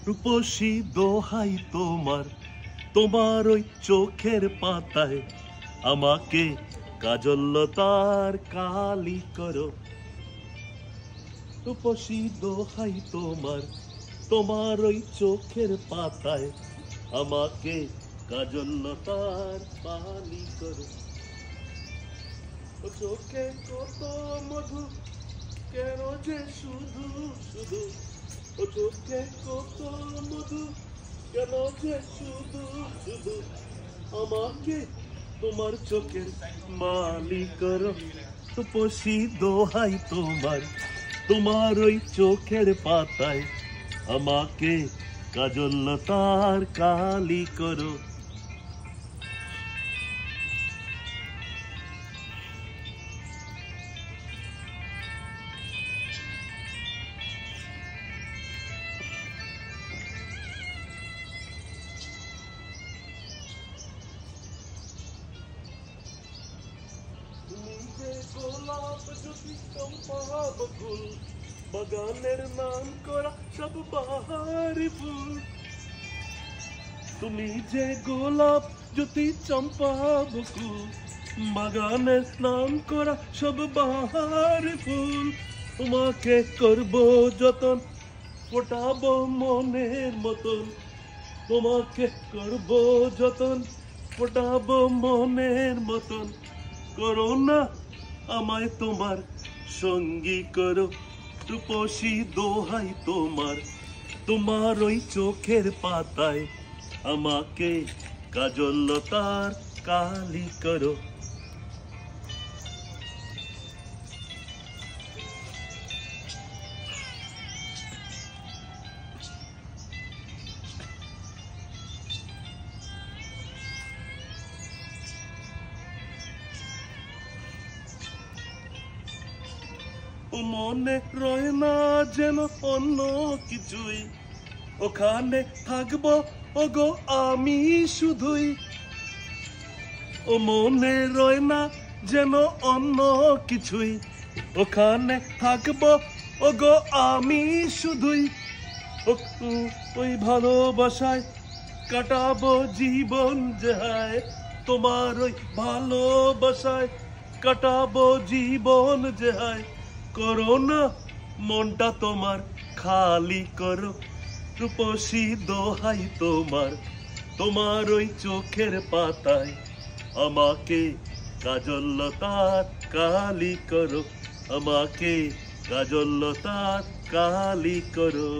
রূপসী দোহাই তোমার, তোমার ওই চোখের পাতায় আমাকে কাজললতার কালি করো। রূপসী দোহাই তোমার, তোমার ওই চোখের পাতায় আমাকে কাজললতার কালি করো। ও চোখে কত মধু, কেন যে শুধু শুধু, ও চোখে কত মধু, কেন যে শুধু শুধু আমাকে তোমার চোখের মালি করো। রূপসী দোহাই তোমার, তোমার ওই চোখের পাতায় আমাকে কাজললতার কালি করো। গোলাপ যদি চম্পা বকুল, বাগানের নাম করা সব বাহারি ফুল। তুমি যে গোলাপ যদি চম্পা বকুল, বাগানের নাম করা সব বাহারি ফুল। তোমাকে করবো যতন, ফোটাবো মনের মতন। তোমাকে করবো যতন, ফোটাবো মনের মতন। করো না আমায় তোমার সঙ্গী করো। রূপসী দোহাই তোমার, তোমার ওই চোখের পাতায় আমাকে কাজললতার কালি করো। ও মনে রয় না যেন অন্য কিছুই, ওখানে থাকবো ওগো আমি শুধুই। ও মনে রয় না যেন অন্য কিছুই, ওখানে থাকবো ওগো আমি শুধুই। ওই ভালোবাসায় কাটাবো জীবন যায়, তোমার ওই ভালোবাসায় কাটাবো জীবন যায়। করো না মনটা তোমার খালি করো। রূপসী দোহাই তোমার, তোমার ওই চোখের পাতায় আমাকে কাজললতার কালি করো। আমাকে কাজললতার কালি করো।